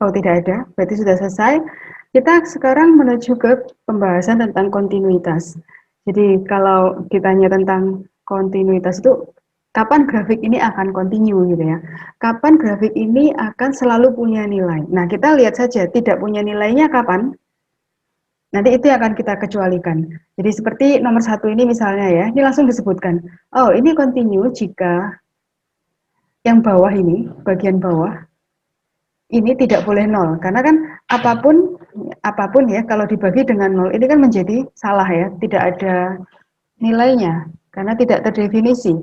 Oh, tidak ada, berarti sudah selesai. Kita sekarang menuju ke pembahasan tentang kontinuitas. Jadi kalau ditanya tentang kontinuitas itu, kapan grafik ini akan continue gitu ya. Kapan grafik ini akan selalu punya nilai. Nah, kita lihat saja tidak punya nilainya kapan. Nanti itu akan kita kecualikan. Jadi seperti nomor satu ini misalnya ya, ini langsung disebutkan. Oh, ini continue jika yang bawah ini, bagian bawah, ini tidak boleh nol. Karena kan apapun ya, kalau dibagi dengan nol, ini kan menjadi salah ya, tidak ada nilainya, karena tidak terdefinisi.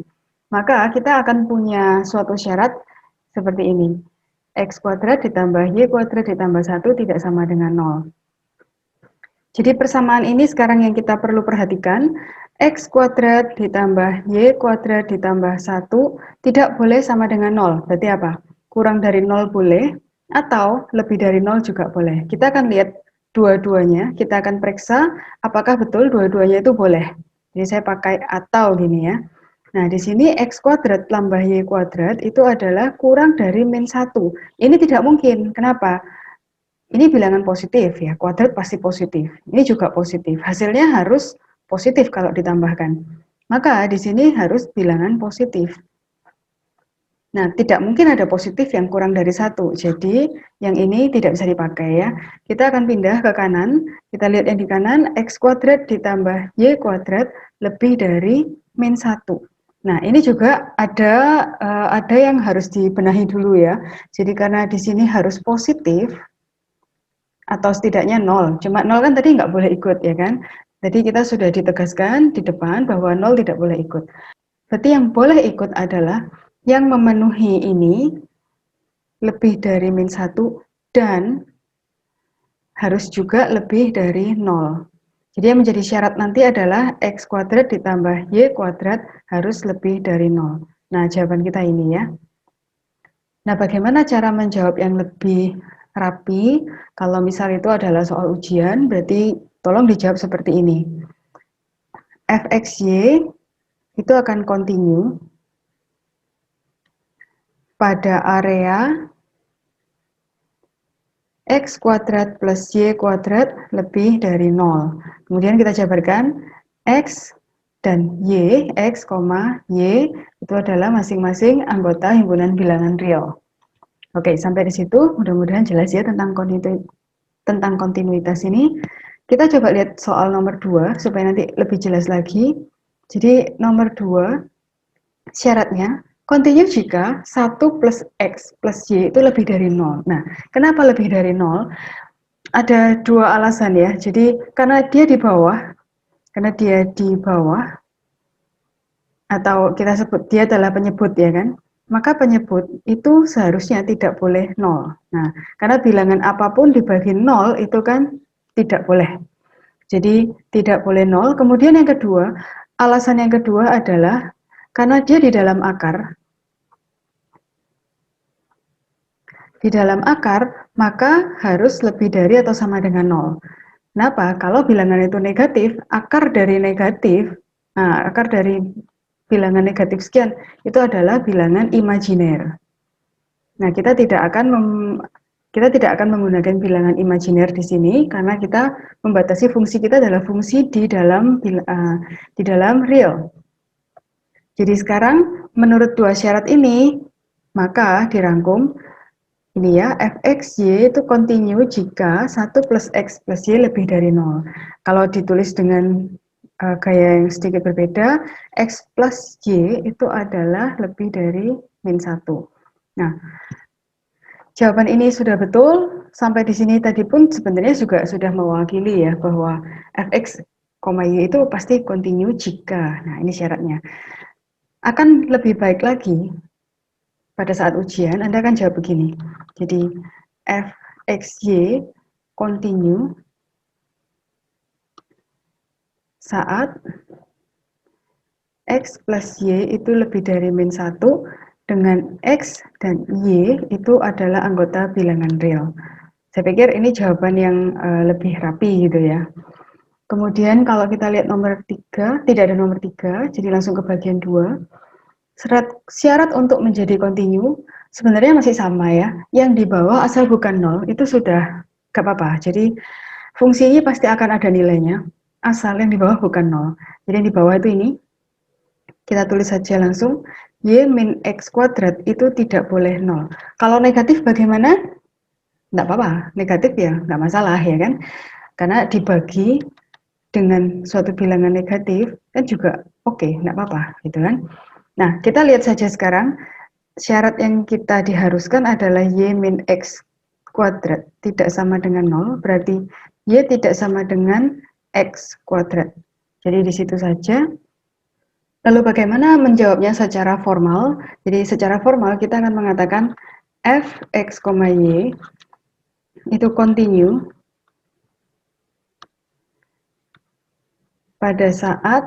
Maka kita akan punya suatu syarat seperti ini. X kuadrat ditambah Y kuadrat ditambah 1 tidak sama dengan nol. Jadi persamaan ini sekarang yang kita perlu perhatikan, X kuadrat ditambah Y kuadrat ditambah 1 tidak boleh sama dengan 0. Berarti apa? Kurang dari 0 boleh, atau lebih dari 0 juga boleh. Kita akan lihat dua-duanya, kita akan periksa apakah betul dua-duanya itu boleh. Jadi saya pakai atau gini ya. Nah, di sini X kuadrat tambah Y kuadrat itu adalah kurang dari min 1. Ini tidak mungkin. Kenapa? Ini bilangan positif ya, kuadrat pasti positif. Ini juga positif. Hasilnya harus positif kalau ditambahkan. Maka di sini harus bilangan positif. Nah, tidak mungkin ada positif yang kurang dari 1. Jadi, yang ini tidak bisa dipakai ya. Kita akan pindah ke kanan. Kita lihat yang di kanan, X kuadrat ditambah Y kuadrat lebih dari min 1. Nah, ini juga ada yang harus dibenahi dulu ya. Jadi, karena di sini harus positif, atau setidaknya 0. Cuma 0 kan tadi nggak boleh ikut ya kan. Jadi kita sudah ditegaskan di depan bahwa 0 tidak boleh ikut. Berarti yang boleh ikut adalah yang memenuhi ini lebih dari min 1 dan harus juga lebih dari 0. Jadi yang menjadi syarat nanti adalah X kuadrat ditambah Y kuadrat harus lebih dari 0. Nah, jawaban kita ini ya. Nah, bagaimana cara menjawab yang lebih rapi? Kalau misal itu adalah soal ujian, berarti tolong dijawab seperti ini. Fxy itu akan continue pada area X kuadrat plus Y kuadrat lebih dari 0. Kemudian kita jabarkan X dan Y, X, Y itu adalah masing-masing anggota himpunan bilangan real. Oke, sampai di situ mudah-mudahan jelas ya tentang kontinuitas ini. Kita coba lihat soal nomor 2 supaya nanti lebih jelas lagi. Jadi nomor 2 syaratnya continue jika 1 plus X plus Y itu lebih dari 0. Nah, kenapa lebih dari 0? Ada dua alasan ya. Jadi karena dia di bawah, atau kita sebut dia adalah penyebut ya kan, maka penyebut itu seharusnya tidak boleh 0. Nah, karena bilangan apapun dibagi 0 itu kan tidak boleh. Jadi tidak boleh 0. Kemudian yang kedua, alasan yang kedua adalah karena dia di dalam akar. Di dalam akar, maka harus lebih dari atau sama dengan 0. Kenapa? Kalau bilangan itu negatif, akar dari negatif, nah akar dari bilangan negatif sekian, itu adalah bilangan imajiner. Nah, kita tidak akan menggunakan bilangan imajiner di sini karena kita membatasi fungsi kita adalah fungsi di dalam real. Jadi sekarang menurut dua syarat ini, maka dirangkum ini ya, fxy itu continue jika 1 plus x plus y lebih dari 0. Kalau ditulis dengan gaya yang sedikit berbeda, x plus y itu adalah lebih dari min 1. Nah, jawaban ini sudah betul. Sampai di sini tadi pun sebenarnya juga sudah mewakili ya bahwa fx, y itu pasti continue jika. Nah, ini syaratnya. Akan lebih baik lagi pada saat ujian, Anda akan jawab begini. Jadi, fxy continue saat x plus y itu lebih dari min 1 dengan x dan y itu adalah anggota bilangan real. Saya pikir ini jawaban yang lebih rapi gitu ya. Kemudian kalau kita lihat nomor 3, tidak ada nomor 3, jadi langsung ke bagian 2. Syarat untuk menjadi continue Sebenarnya masih sama ya, yang di bawah asal bukan 0 itu sudah gak apa-apa. Jadi fungsinya pasti akan ada nilainya, asal yang di bawah bukan 0. Jadi yang di bawah itu ini, kita tulis saja langsung, y min x kuadrat itu tidak boleh 0. Kalau negatif bagaimana? Nggak apa-apa, negatif ya nggak masalah ya kan, karena dibagi dengan suatu bilangan negatif kan juga oke, nggak apa-apa gitu kan. Nah, kita lihat saja sekarang, syarat yang kita diharuskan adalah y min x kuadrat tidak sama dengan 0, berarti y tidak sama dengan x kuadrat. Jadi di situ saja. Lalu bagaimana menjawabnya secara formal? Jadi secara formal kita akan mengatakan f(x, y) itu continue pada saat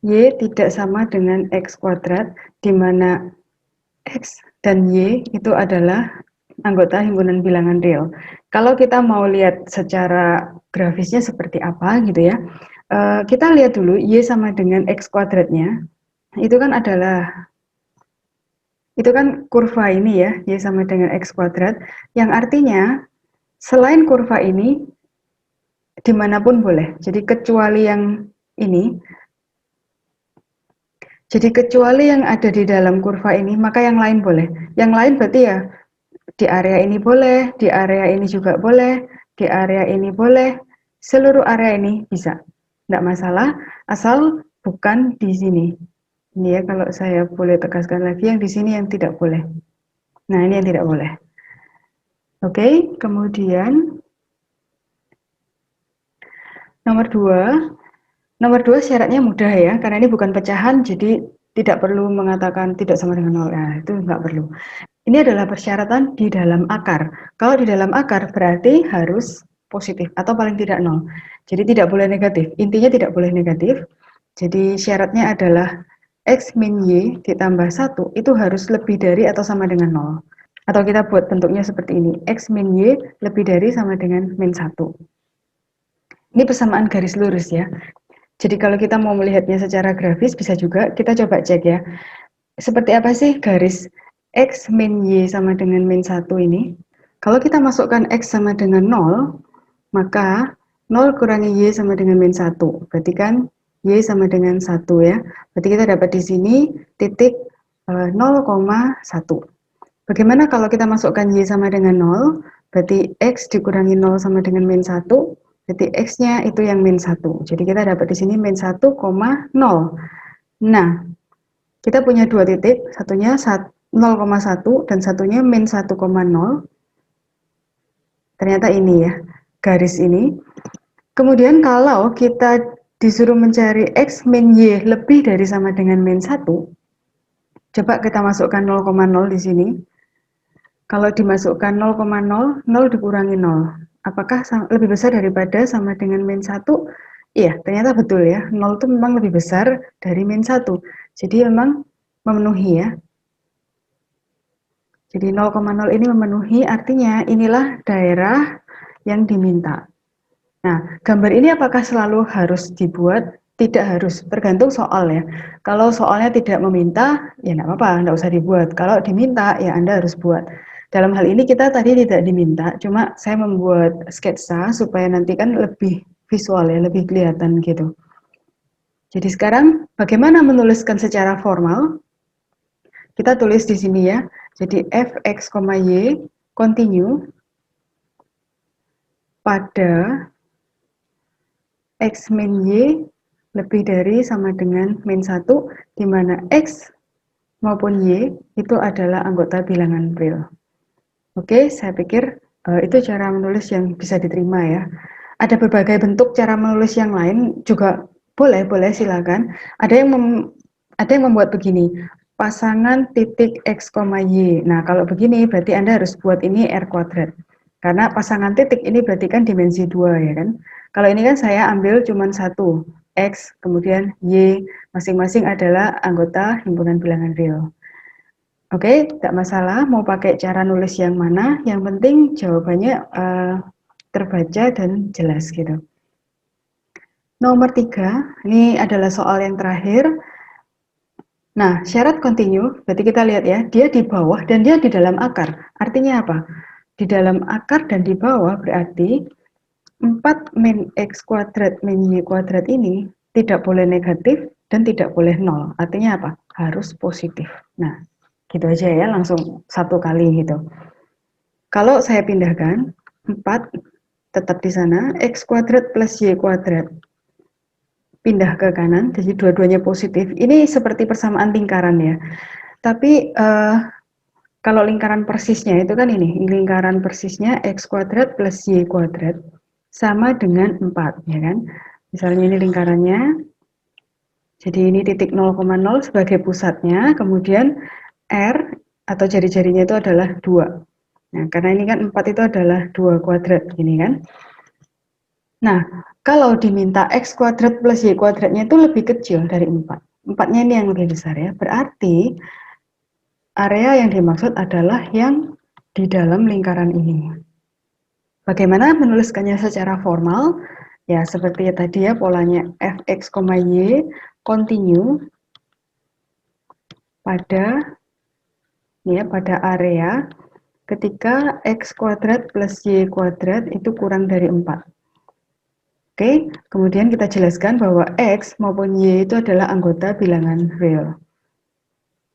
y tidak sama dengan x kuadrat, di mana x dan y itu adalah anggota himpunan bilangan real. Kalau kita mau lihat secara grafisnya seperti apa gitu ya, kita lihat dulu y sama dengan x kuadratnya, itu kan adalah, itu kan kurva ini ya, y sama dengan x kuadrat, yang artinya selain kurva ini, dimanapun boleh. Jadi kecuali yang ini, jadi kecuali yang ada di dalam kurva ini, maka yang lain boleh. Yang lain berarti ya, di area ini boleh, di area ini juga boleh, di area ini boleh, seluruh area ini bisa. Tidak masalah, asal bukan di sini. Ini ya, kalau saya boleh tegaskan lagi, yang di sini yang tidak boleh. Nah, ini yang tidak boleh. Oke, kemudian nomor 2. Nomor 2 syaratnya mudah ya, karena ini bukan pecahan, jadi tidak perlu mengatakan tidak sama dengan 0. Nah, itu nggak perlu. Ini adalah persyaratan di dalam akar. Kalau di dalam akar berarti harus positif atau paling tidak 0. Jadi tidak boleh negatif. Intinya tidak boleh negatif. Jadi syaratnya adalah x min y ditambah 1 itu harus lebih dari atau sama dengan 0. Atau kita buat bentuknya seperti ini. X min y lebih dari sama dengan min 1. Ini persamaan garis lurus ya. Jadi kalau kita mau melihatnya secara grafis bisa juga kita coba cek ya. Seperti apa sih garis x min y sama dengan min 1 ini? Kalau kita masukkan x sama dengan 0, maka 0 kurangi y sama dengan min 1. Berarti kan y sama dengan 1 ya. Berarti kita dapat di sini titik 0,1. Bagaimana kalau kita masukkan y sama dengan 0? Berarti x dikurangi 0 sama dengan min 1. Berarti x-nya itu yang min 1. Jadi kita dapat di sini min 1,0. Nah, kita punya dua titik, satunya 0,1 dan satunya min 1,0. Ternyata ini ya, garis ini. Kemudian kalau kita disuruh mencari x min y lebih dari sama dengan min 1, coba kita masukkan 0,0 di sini. Kalau dimasukkan 0,0, 0 dikurangi 0. Apakah lebih besar daripada sama dengan min 1? Iya, ternyata betul ya. 0 itu memang lebih besar dari min 1. Jadi memang memenuhi ya. Jadi 0,0 ini memenuhi, artinya inilah daerah yang diminta. Nah, gambar ini apakah selalu harus dibuat? Tidak harus, tergantung soal ya. Kalau soalnya tidak meminta, ya nggak apa-apa, nggak usah dibuat. Kalau diminta, ya Anda harus buat. Dalam hal ini kita tadi tidak diminta, cuma saya membuat sketsa supaya nanti kan lebih visual ya, lebih kelihatan gitu. Jadi sekarang bagaimana menuliskan secara formal? Kita tulis di sini ya. Jadi f(x, y) continue pada x min y lebih dari sama dengan min 1, di mana x maupun y itu adalah anggota bilangan real. Oke, saya pikir itu cara menulis yang bisa diterima ya. Ada berbagai bentuk cara menulis yang lain juga boleh silakan. Ada yang membuat begini, pasangan titik x, y. Nah, kalau begini berarti Anda harus buat ini r kuadrat. Karena pasangan titik ini berarti kan dimensi 2 ya kan. Kalau ini kan saya ambil cuma satu, x, kemudian y, masing-masing adalah anggota himpunan bilangan real. Oke, tidak masalah mau pakai cara nulis yang mana, yang penting jawabannya terbaca dan jelas gitu. Nomor 3, ini adalah soal yang terakhir. Nah, syarat continue, berarti kita lihat ya, dia di bawah dan dia di dalam akar. Artinya apa? Di dalam akar dan di bawah berarti 4 min X kuadrat min Y kuadrat ini tidak boleh negatif dan tidak boleh nol. Artinya apa? Harus positif. Nah, gitu aja ya, langsung satu kali gitu. Kalau saya pindahkan, 4 tetap di sana, X kuadrat plus Y kuadrat pindah ke kanan, jadi dua-duanya positif. Ini seperti persamaan lingkaran ya. Tapi kalau lingkaran persisnya itu kan ini, lingkaran persisnya X kuadrat plus Y kuadrat sama dengan 4, ya kan? Misalnya ini lingkarannya, jadi ini titik 0,0 sebagai pusatnya, kemudian R atau jari-jarinya itu adalah 2. Nah, karena ini kan 4 itu adalah 2 kuadrat, gini kan? Nah, kalau diminta X kuadrat plus Y kuadratnya itu lebih kecil dari 4. 4-nya ini yang lebih besar ya, berarti area yang dimaksud adalah yang di dalam lingkaran ini. Bagaimana menuliskannya secara formal? Ya, seperti tadi ya polanya fx, y continue pada area ketika x kuadrat plus y kuadrat itu kurang dari 4. Oke, kemudian kita jelaskan bahwa x maupun y itu adalah anggota bilangan real.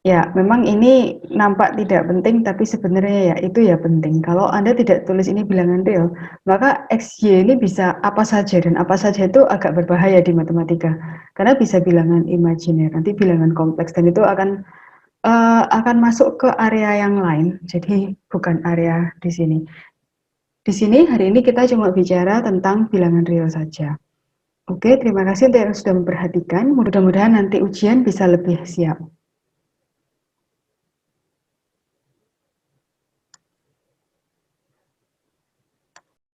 Ya, memang ini nampak tidak penting, tapi sebenarnya ya itu ya penting. Kalau Anda tidak tulis ini bilangan real, maka XY ini bisa apa saja, dan apa saja itu agak berbahaya di matematika. Karena bisa bilangan imajiner, nanti bilangan kompleks, dan itu akan masuk ke area yang lain, jadi bukan area di sini. Di sini hari ini kita cuma bicara tentang bilangan real saja. Oke, terima kasih untuk yang sudah memperhatikan. Mudah-mudahan nanti ujian bisa lebih siap.